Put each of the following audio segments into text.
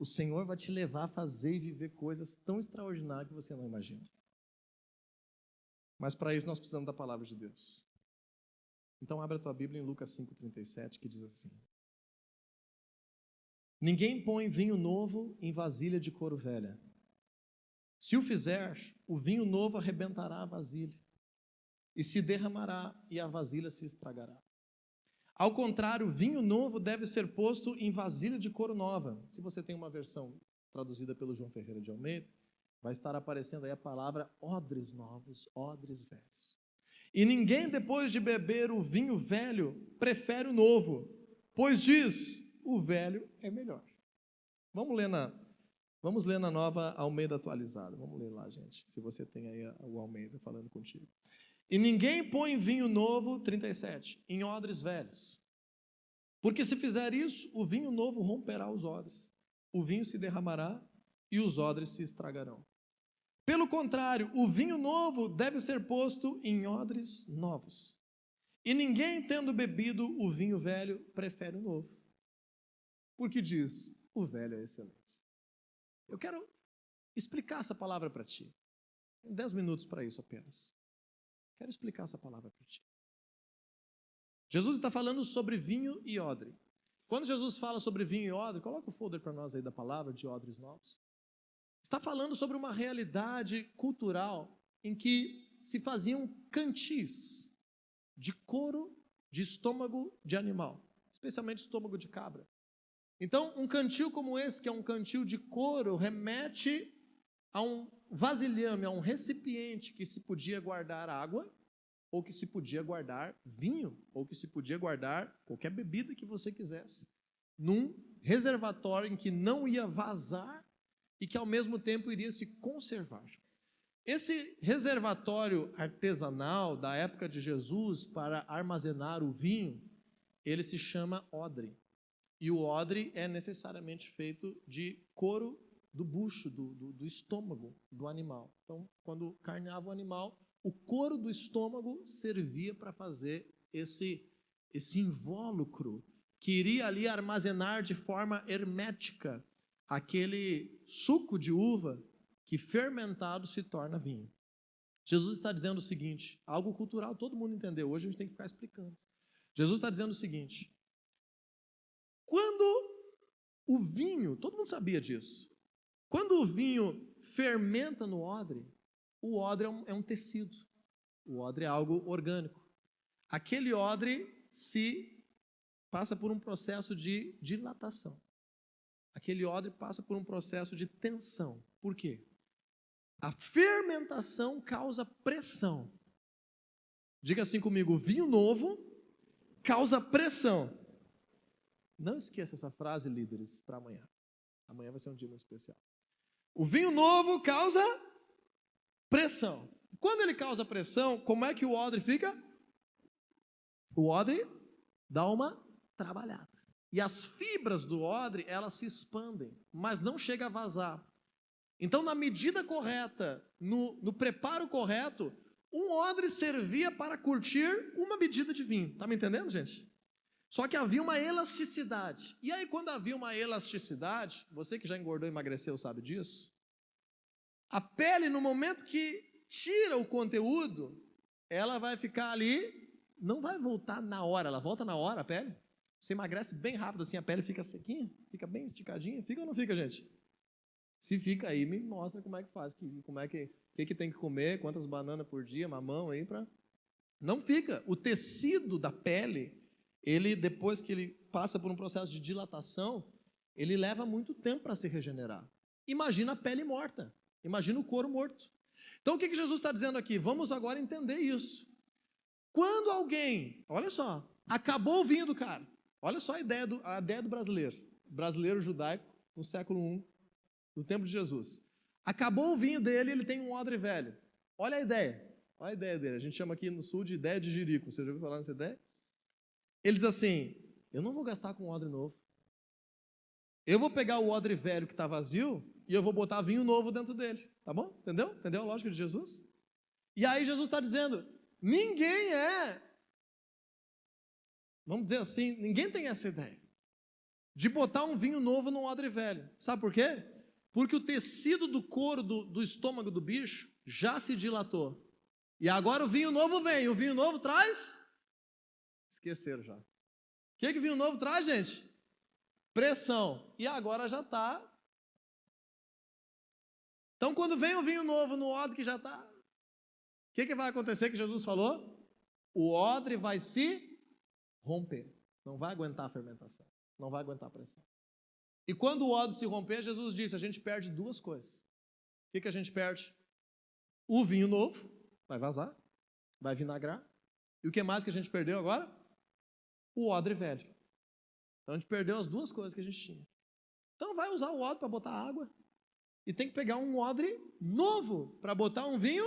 o Senhor vai te levar a fazer e viver coisas tão extraordinárias que você não imagina. Mas para isso nós precisamos da palavra de Deus. Então abre a tua Bíblia em Lucas 5,37, que diz assim: ninguém põe vinho novo em vasilha de couro velha. Se o fizer, o vinho novo arrebentará a vasilha, e se derramará, e a vasilha se estragará. Ao contrário, o vinho novo deve ser posto em vasilha de couro nova. Se você tem uma versão traduzida pelo João Ferreira de Almeida, vai estar aparecendo aí a palavra odres novos, odres velhos. E ninguém, depois de beber o vinho velho, prefere o novo, pois diz, o velho é melhor. Vamos ler na nova Almeida atualizada. Vamos ler lá, gente, se você tem aí o Almeida falando contigo. E ninguém põe vinho novo, 37, em odres velhos. Porque se fizer isso, o vinho novo romperá os odres, o vinho se derramará e os odres se estragarão. Pelo contrário, o vinho novo deve ser posto em odres novos. E ninguém, tendo bebido o vinho velho, prefere o novo. Porque diz, o velho é excelente. Eu quero explicar essa palavra para ti. Tenho 10 minutos para isso apenas. Quero explicar essa palavra para ti. Jesus está falando sobre vinho e odre. Quando Jesus fala sobre vinho e odre, coloca o folder para nós aí da palavra de odres novos. Está falando sobre uma realidade cultural em que se faziam cantis de couro de estômago de animal, especialmente estômago de cabra. Então, um cantil como esse, que é um cantil de couro, remete a um vasilhame, a um recipiente que se podia guardar água, ou que se podia guardar vinho, ou que se podia guardar qualquer bebida que você quisesse, num reservatório em que não ia vazar e que ao mesmo tempo iria se conservar. Esse reservatório artesanal da época de Jesus para armazenar o vinho, ele se chama odre. E o odre é necessariamente feito de couro do bucho, do estômago do animal. Então, quando carneava o animal, o couro do estômago servia para fazer esse invólucro que iria ali armazenar de forma hermética aquele suco de uva que fermentado se torna vinho. Jesus está dizendo o seguinte, algo cultural, todo mundo entendeu, hoje a gente tem que ficar explicando. Jesus está dizendo o seguinte, quando o vinho, todo mundo sabia disso, quando o vinho fermenta no odre, o odre é um tecido, o odre é algo orgânico. Aquele odre se passa por um processo de dilatação. Aquele odre passa por um processo de tensão. Por quê? A fermentação causa pressão. Diga assim comigo, vinho novo causa pressão. Não esqueça essa frase, líderes, para amanhã. Amanhã vai ser um dia muito especial. O vinho novo causa pressão. Quando ele causa pressão, como é que o odre fica? O odre dá uma trabalhada. E as fibras do odre, elas se expandem, mas não chega a vazar. Então, na medida correta, no preparo correto, um odre servia para curtir uma medida de vinho. Está me entendendo, gente? Só que havia uma elasticidade. E aí, quando havia uma elasticidade, você que já engordou e emagreceu sabe disso, a pele, no momento que tira o conteúdo, ela vai ficar ali, não vai voltar na hora, ela volta na hora a pele. Você emagrece bem rápido assim, a pele fica sequinha, fica bem esticadinha, fica ou não fica, gente? Se fica aí, me mostra como é que faz, como é que tem que comer, quantas bananas por dia, mamão aí para... Não fica. O tecido da pele, ele depois que ele passa por um processo de dilatação, ele leva muito tempo para se regenerar. Imagina a pele morta, imagina o couro morto. Então o que Jesus está dizendo aqui? Vamos agora entender isso. Quando alguém, olha só, acabou o vinho do cara, olha só a ideia do brasileiro judaico no século I, no tempo de Jesus. Acabou o vinho dele, ele tem um odre velho. Olha a ideia dele, a gente chama aqui no sul de ideia de jirico, você já ouviu falar nessa ideia? Ele diz assim, eu não vou gastar com um odre novo. Eu vou pegar o odre velho que está vazio e eu vou botar vinho novo dentro dele, tá bom? Entendeu? Entendeu a lógica de Jesus? E aí Jesus está dizendo, vamos dizer assim, ninguém tem essa ideia. de botar um vinho novo num odre velho. Sabe por quê? Porque o tecido do couro do estômago do bicho já se dilatou. E agora o vinho novo vem. O vinho novo traz? Esqueceram já. O que o vinho novo traz, gente? Pressão. E agora já está. Então, quando vem o vinho novo no odre que já está, o que vai acontecer que Jesus falou? O odre vai se romper. Não vai aguentar a fermentação. Não vai aguentar a pressão. E quando o odre se romper, Jesus disse, a gente perde duas coisas. O que a gente perde? O vinho novo, vai vazar, vai vinagrar. E o que mais que a gente perdeu agora? O odre velho. Então a gente perdeu as duas coisas que a gente tinha. Então vai usar o odre para botar água. E tem que pegar um odre novo para botar um vinho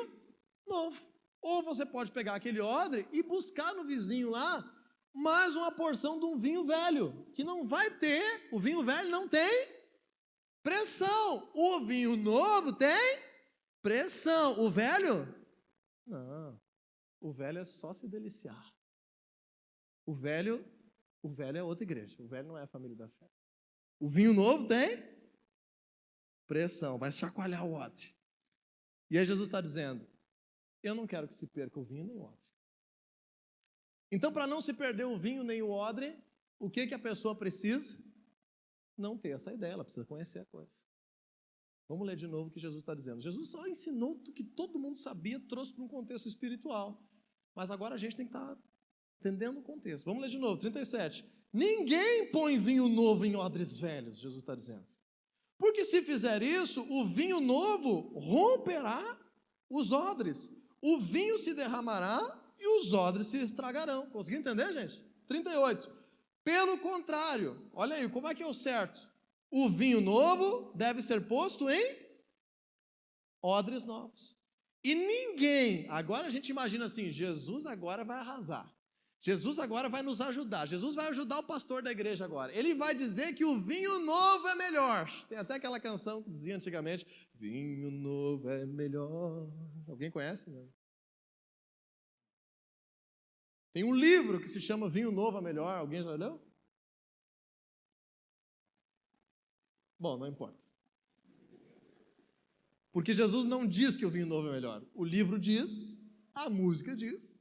novo. Ou você pode pegar aquele odre e buscar no vizinho lá mais uma porção de um vinho velho, que não vai ter, o vinho velho não tem pressão. O vinho novo tem pressão. O velho? Não. O velho é só se deliciar. O velho é outra igreja. O velho não é a família da fé. O vinho novo tem pressão, vai chacoalhar o odre. E aí Jesus está dizendo, eu não quero que se perca o vinho nem o odre. Então, para não se perder o vinho nem o odre, o que a pessoa precisa? Não ter essa ideia, ela precisa conhecer a coisa. Vamos ler de novo o que Jesus está dizendo. Jesus só ensinou o que todo mundo sabia, trouxe para um contexto espiritual. Mas agora a gente tem que estar entendendo o contexto. Vamos ler de novo, 37. Ninguém põe vinho novo em odres velhos, Jesus está dizendo. Porque se fizer isso, o vinho novo romperá os odres, o vinho se derramará e os odres se estragarão. Conseguiu entender, gente? 38. Pelo contrário, olha aí, como é que é o certo? O vinho novo deve ser posto em odres novos. E ninguém, agora a gente imagina assim, Jesus agora vai arrasar. Jesus agora vai nos ajudar. Jesus vai ajudar o pastor da igreja agora. Ele vai dizer que o vinho novo é melhor. Tem até aquela canção que dizia antigamente, vinho novo é melhor. Alguém conhece? Não? Tem um livro que se chama Vinho Novo é Melhor. Alguém já leu? Bom, não importa. Porque Jesus não diz que o vinho novo é melhor. O livro diz, a música diz.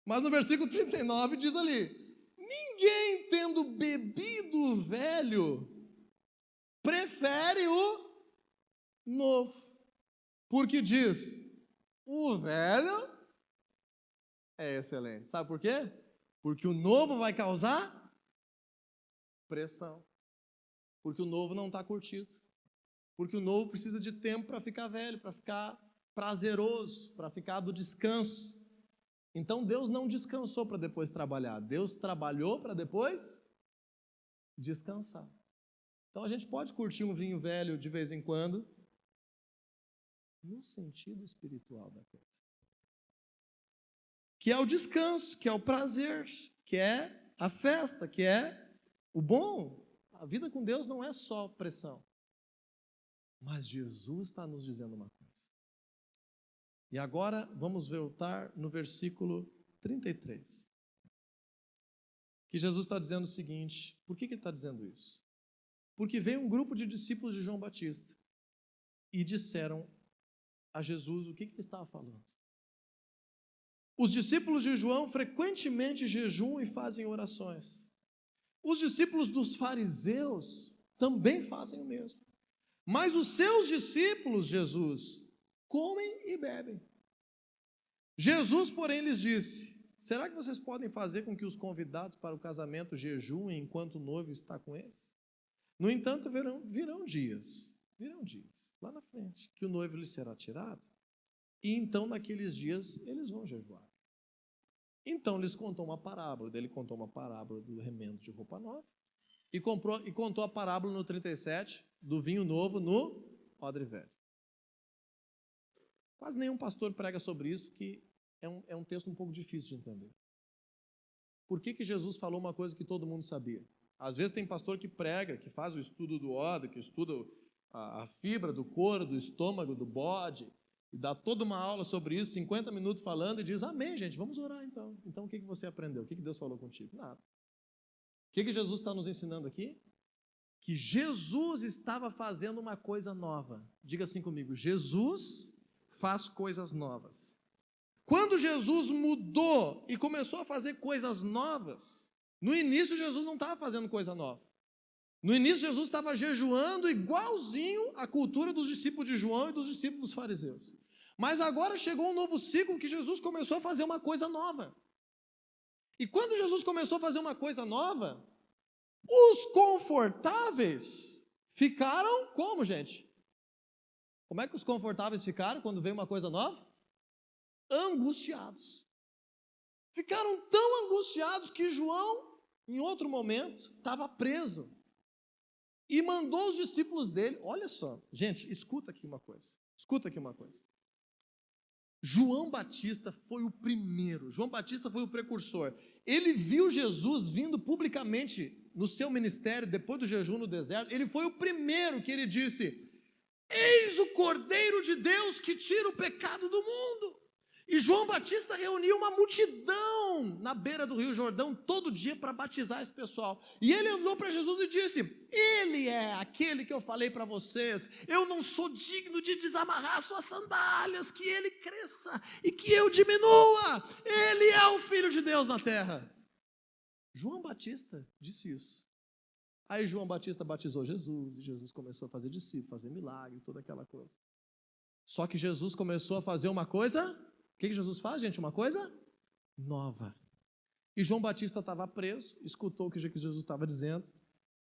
Mas no versículo 39 diz ali, ninguém tendo bebido o velho, prefere o novo. Porque diz, o velho é excelente. Sabe por quê? Porque o novo vai causar pressão. Porque o novo não está curtido. Porque o novo precisa de tempo para ficar velho, para ficar prazeroso, para ficar do descanso. Então Deus não descansou para depois trabalhar. Deus trabalhou para depois descansar. Então a gente pode curtir um vinho velho de vez em quando, no sentido espiritual da coisa. Que é o descanso, que é o prazer, que é a festa, que é o bom. A vida com Deus não é só pressão. Mas Jesus está nos dizendo uma coisa. E agora vamos voltar no versículo 33. Que Jesus está dizendo o seguinte, por que ele está dizendo isso? Porque veio um grupo de discípulos de João Batista e disseram a Jesus o que ele estava falando. Os discípulos de João frequentemente jejuam e fazem orações. Os discípulos dos fariseus também fazem o mesmo. Mas os seus discípulos, Jesus, comem e bebem. Jesus, porém, lhes disse, será que vocês podem fazer com que os convidados para o casamento jejuem enquanto o noivo está com eles? No entanto, virão dias, lá na frente, que o noivo lhes será tirado, e então naqueles dias eles vão jejuar. Então lhes contou uma parábola, ele contou uma parábola do remendo de roupa nova, e contou a parábola no 37, do vinho novo no odre velho. Quase nenhum pastor prega sobre isso, porque é um texto um pouco difícil de entender. Por que Jesus falou uma coisa que todo mundo sabia? Às vezes tem pastor que prega, que faz o estudo do odre, que estuda a fibra do couro, do estômago, do bode, e dá toda uma aula sobre isso, 50 minutos falando, e diz, amém, gente, vamos orar então. Então o que você aprendeu? O que Deus falou contigo? Nada. O que Jesus está nos ensinando aqui? Que Jesus estava fazendo uma coisa nova. Diga assim comigo: Jesus faz coisas novas. Quando Jesus mudou e começou a fazer coisas novas, no início Jesus não estava fazendo coisa nova. No início Jesus estava jejuando igualzinho à cultura dos discípulos de João e dos discípulos dos fariseus. Mas agora chegou um novo ciclo que Jesus começou a fazer uma coisa nova. E quando Jesus começou a fazer uma coisa nova, os confortáveis ficaram como, gente? Como é que os confortáveis ficaram quando veio uma coisa nova? Angustiados. Ficaram tão angustiados que João, em outro momento, estava preso. E mandou os discípulos dele, olha só, gente, escuta aqui uma coisa. João Batista foi o primeiro, João Batista foi o precursor. Ele viu Jesus vindo publicamente no seu ministério, depois do jejum no deserto. Ele foi o primeiro que ele disse: eis o Cordeiro de Deus que tira o pecado do mundo. E João Batista reuniu uma multidão na beira do Rio Jordão todo dia para batizar esse pessoal. E ele andou para Jesus e disse: ele é aquele que eu falei para vocês, eu não sou digno de desamarrar suas sandálias, que ele cresça e que eu diminua, ele é o Filho de Deus na terra. João Batista disse isso. Aí João Batista batizou Jesus, e Jesus começou a fazer discípulo, fazer milagre, toda aquela coisa. Só que Jesus começou a fazer uma coisa... O que Jesus faz, gente? Uma coisa nova. E João Batista estava preso, escutou o que Jesus estava dizendo,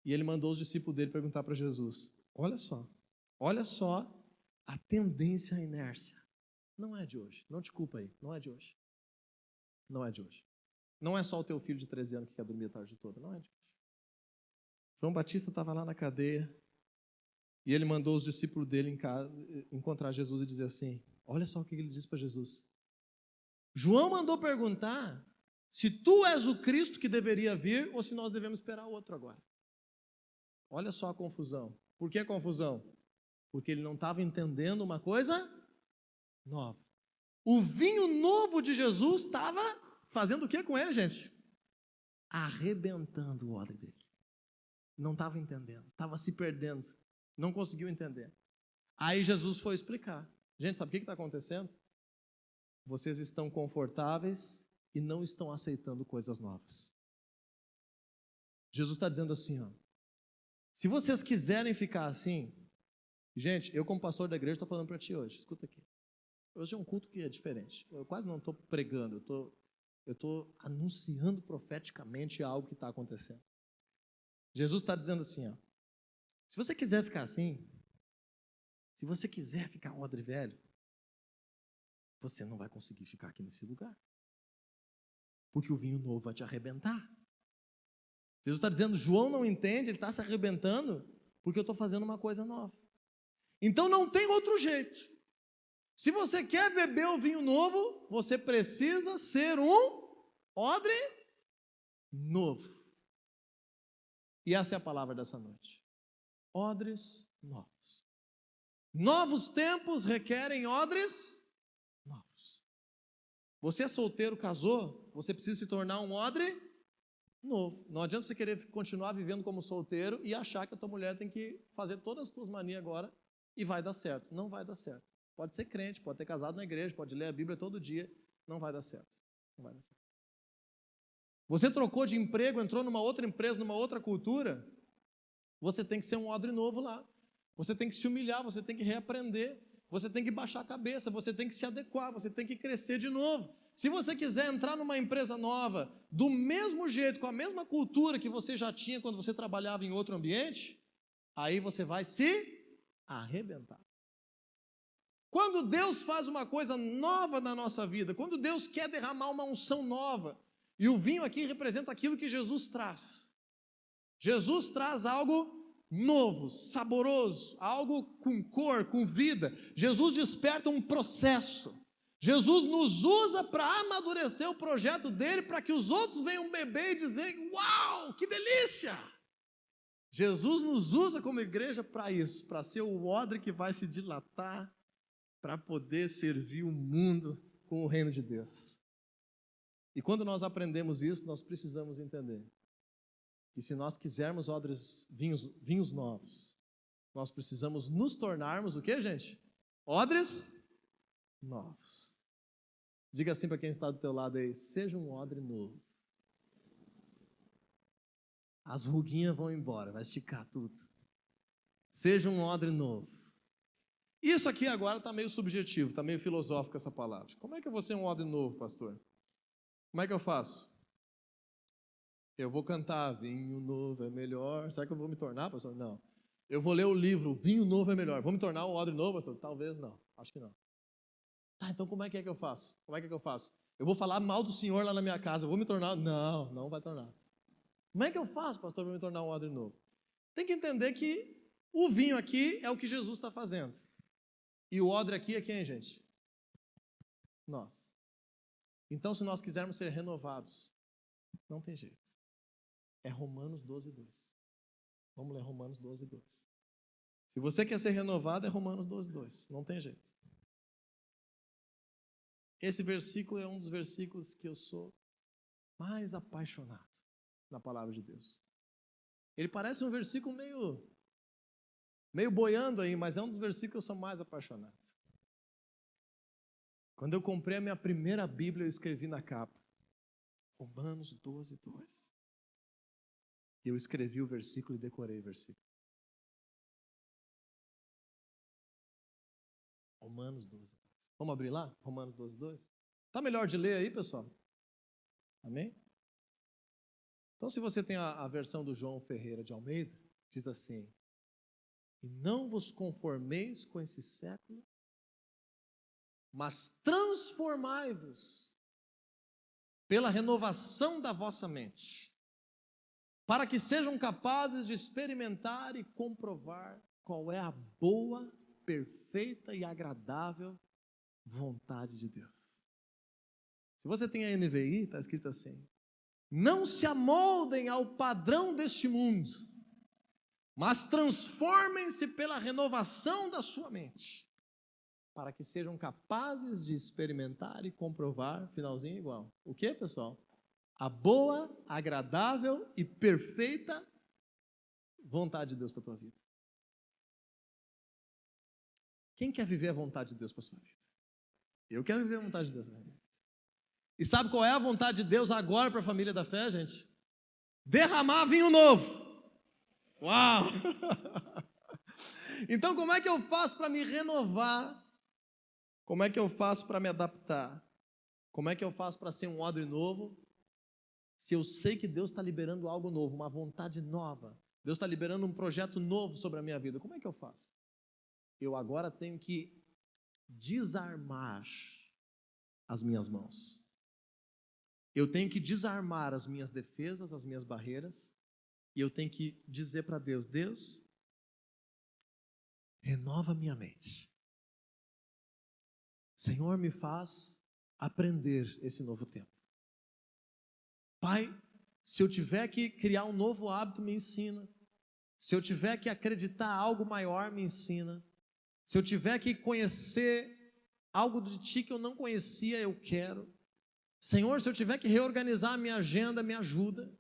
e ele mandou os discípulos dele perguntar para Jesus: olha só a tendência à inércia. Não é de hoje, não te culpa aí, não é de hoje. Não é de hoje. Não é só o teu filho de 13 anos que quer dormir a tarde toda, não é de hoje. João Batista estava lá na cadeia, e ele mandou os discípulos dele encontrar Jesus e dizer assim: olha só o que ele disse para Jesus. João mandou perguntar se tu és o Cristo que deveria vir ou se nós devemos esperar outro agora. Olha só a confusão. Por que a confusão? Porque ele não estava entendendo uma coisa nova. O vinho novo de Jesus estava fazendo o que com ele, gente? Arrebentando o odre dele. Não estava entendendo, estava se perdendo, não conseguiu entender. Aí Jesus foi explicar. Gente, sabe o que está acontecendo? Vocês estão confortáveis e não estão aceitando coisas novas. Jesus está dizendo assim, ó: se vocês quiserem ficar assim, gente, eu como pastor da igreja estou falando para ti hoje, escuta aqui. Hoje é um culto que é diferente. Eu quase não estou pregando, eu estou anunciando profeticamente algo que está acontecendo. Jesus está dizendo assim, ó: se você quiser ficar assim, se você quiser ficar um odre velho, você não vai conseguir ficar aqui nesse lugar. Porque o vinho novo vai te arrebentar. Jesus está dizendo, João não entende, ele está se arrebentando, porque eu estou fazendo uma coisa nova. Então não tem outro jeito. Se você quer beber o vinho novo, você precisa ser um odre novo. E essa é a palavra dessa noite. Odres novos. Novos tempos requerem odres novos. Você é solteiro, casou, você precisa se tornar um odre novo. Não adianta você querer continuar vivendo como solteiro e achar que a tua mulher tem que fazer todas as tuas manias agora e vai dar certo. Não vai dar certo. Pode ser crente, pode ter casado na igreja, pode ler a Bíblia todo dia, não vai dar certo. Não vai dar certo. Você trocou de emprego, entrou numa outra empresa, numa outra cultura, você tem que ser um odre novo lá. Você tem que se humilhar, você tem que reaprender, você tem que baixar a cabeça, você tem que se adequar, você tem que crescer de novo. Se você quiser entrar numa empresa nova, do mesmo jeito, com a mesma cultura que você já tinha quando você trabalhava em outro ambiente, aí você vai se arrebentar. Quando Deus faz uma coisa nova na nossa vida, quando Deus quer derramar uma unção nova, e o vinho aqui representa aquilo que Jesus traz. Jesus traz algo novo, saboroso, algo com cor, com vida. Jesus desperta um processo. Jesus nos usa para amadurecer o projeto dele, para que os outros venham beber e dizer: uau, que delícia! Jesus nos usa como igreja para isso, para ser o odre que vai se dilatar, para poder servir o mundo com o reino de Deus. E quando nós aprendemos isso, nós precisamos entender que se nós quisermos vinhos novos, nós precisamos nos tornarmos o quê, gente? Odres novos. Diga assim para quem está do teu lado aí, seja um odre novo. As ruguinhas vão embora, vai esticar tudo. Seja um odre novo. Isso aqui agora está meio subjetivo, está meio filosófico essa palavra. Como é que eu vou ser um odre novo, pastor? Como é que eu faço? Eu vou cantar, vinho novo é melhor. Será que eu vou me tornar, pastor? Não. Eu vou ler o livro, vinho novo é melhor. Vou me tornar um odre novo, pastor? Talvez não, acho que não. Então como é que eu faço? Como é que eu faço? Eu vou falar mal do Senhor lá na minha casa, eu vou me tornar? Não, não vai tornar. Como é que eu faço, pastor, para me tornar um odre novo? Tem que entender que o vinho aqui é o que Jesus está fazendo. E o odre aqui é quem, gente? Nós. Então, se nós quisermos ser renovados, não tem jeito. É Romanos 12:2. Vamos ler Romanos 12:2. Se você quer ser renovado, é Romanos 12:2. Não tem jeito. Esse versículo é um dos versículos que eu sou mais apaixonado na palavra de Deus. Ele parece um versículo meio boiando aí, mas é um dos versículos que eu sou mais apaixonado. Quando eu comprei a minha primeira Bíblia, eu escrevi na capa, Romanos 12:2. Eu escrevi o versículo e decorei o versículo. Romanos 12:2. Vamos abrir lá? Romanos 12:2. Está melhor de ler aí, pessoal? Amém? Então, se você tem a versão do João Ferreira de Almeida, diz assim: e não vos conformeis com esse século, mas transformai-vos pela renovação da vossa mente, para que sejam capazes de experimentar e comprovar qual é a boa, perfeita e agradável vontade de Deus. Se você tem a NVI, está escrito assim: não se amoldem ao padrão deste mundo, mas transformem-se pela renovação da sua mente, para que sejam capazes de experimentar e comprovar, finalzinho igual. O que, pessoal? A boa, agradável e perfeita vontade de Deus para a tua vida. Quem quer viver a vontade de Deus para a sua vida? Eu quero viver a vontade de Deus para a minha vida. E sabe qual é a vontade de Deus agora para a família da fé, gente? Derramar vinho novo. Uau! Então, como é que eu faço para me renovar? Como é que eu faço para me adaptar? Como é que eu faço para ser um odre novo? Se eu sei que Deus está liberando algo novo, uma vontade nova, Deus está liberando um projeto novo sobre a minha vida, como é que eu faço? Eu agora tenho que desarmar as minhas mãos. Eu tenho que desarmar as minhas defesas, as minhas barreiras, e eu tenho que dizer para Deus: Deus, renova minha mente. Senhor, me faz aprender esse novo tempo. Pai, se eu tiver que criar um novo hábito, me ensina. Se eu tiver que acreditar algo maior, me ensina. Se eu tiver que conhecer algo de Ti que eu não conhecia, eu quero. Senhor, se eu tiver que reorganizar a minha agenda, me ajuda.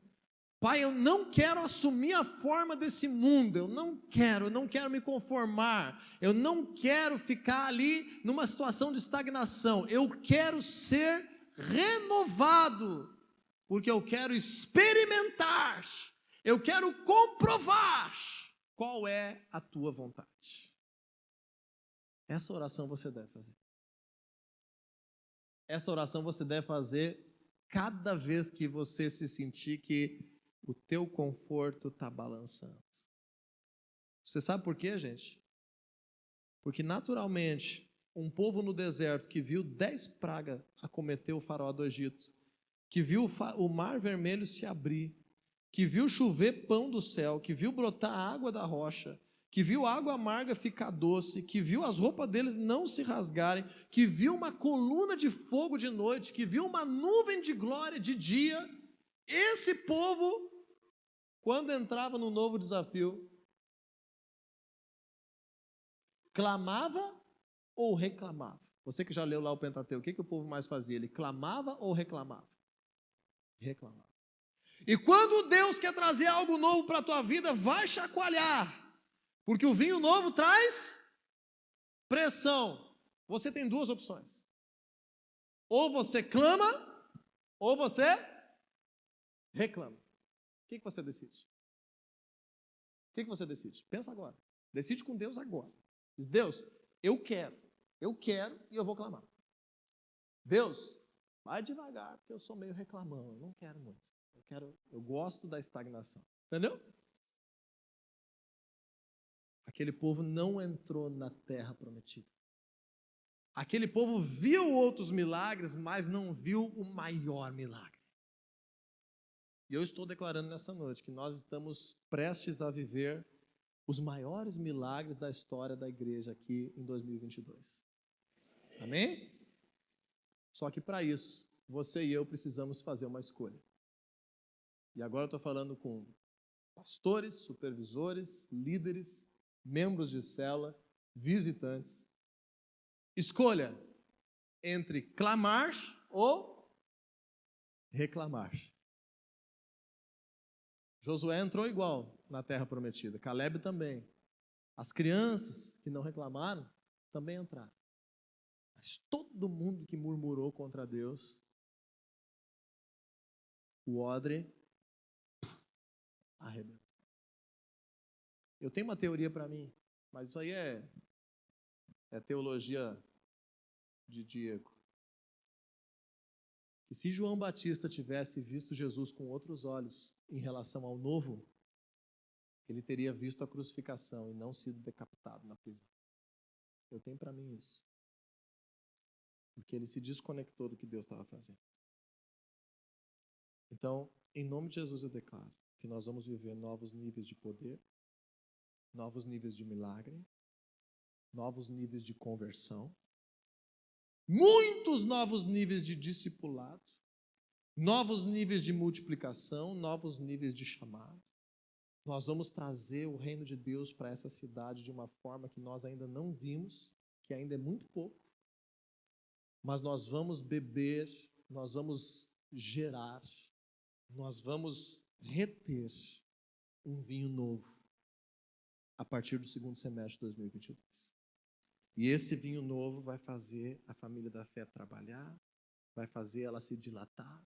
Pai, eu não quero assumir a forma desse mundo, eu não quero me conformar, eu não quero ficar ali numa situação de estagnação, eu quero ser renovado, porque eu quero experimentar, eu quero comprovar qual é a tua vontade. Essa oração você deve fazer. Essa oração você deve fazer cada vez que você se sentir que o teu conforto está balançando. Você sabe por quê, gente? Porque naturalmente, um povo no deserto que viu 10 pragas acometer o faraó do Egito, que viu o mar vermelho se abrir, que viu chover pão do céu, que viu brotar água da rocha, que viu água amarga ficar doce, que viu as roupas deles não se rasgarem, que viu uma coluna de fogo de noite, que viu uma nuvem de glória de dia, esse povo, quando entrava no novo desafio, clamava ou reclamava? Você que já leu lá o Pentateuco, o que o povo mais fazia? Ele clamava ou reclamava? Reclamava. E quando Deus quer trazer algo novo para a tua vida, vai chacoalhar. Porque o vinho novo traz pressão. Você tem duas opções. Ou você clama, ou você reclama. O que você decide? O que você decide? Pensa agora. Decide com Deus agora. Diz, Deus, eu quero e eu vou clamar. Deus, vai devagar, porque eu sou meio reclamão, eu não quero muito. Eu gosto da estagnação. Entendeu? Aquele povo não entrou na terra prometida. Aquele povo viu outros milagres, mas não viu o maior milagre. E eu estou declarando nessa noite que nós estamos prestes a viver os maiores milagres da história da igreja aqui em 2022. Amém? Só que para isso, você e eu precisamos fazer uma escolha. E agora eu estou falando com pastores, supervisores, líderes, membros de célula, visitantes. Escolha entre clamar ou reclamar. Josué entrou igual na terra prometida, Caleb também. As crianças que não reclamaram também entraram. Mas todo mundo que murmurou contra Deus, o odre arrebentou. Eu tenho uma teoria para mim, mas isso aí é teologia de Diego. Que se João Batista tivesse visto Jesus com outros olhos em relação ao novo, ele teria visto a crucificação e não sido decapitado na prisão. Eu tenho para mim isso. Porque ele se desconectou do que Deus estava fazendo. Então, em nome de Jesus eu declaro que nós vamos viver novos níveis de poder, novos níveis de milagre, novos níveis de conversão, muitos novos níveis de discipulado, novos níveis de multiplicação, novos níveis de chamado. Nós vamos trazer o reino de Deus para essa cidade de uma forma que nós ainda não vimos, que ainda é muito pouco, mas nós vamos beber, nós vamos gerar, nós vamos reter um vinho novo a partir do segundo semestre de 2022. E esse vinho novo vai fazer a família da fé trabalhar, vai fazer ela se dilatar,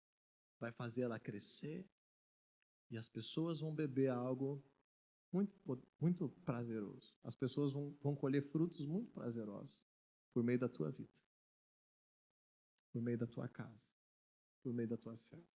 vai fazer ela crescer, e as pessoas vão beber algo muito prazeroso. As pessoas vão colher frutos muito prazerosos por meio da tua vida, por meio da tua casa, por meio da tua célula.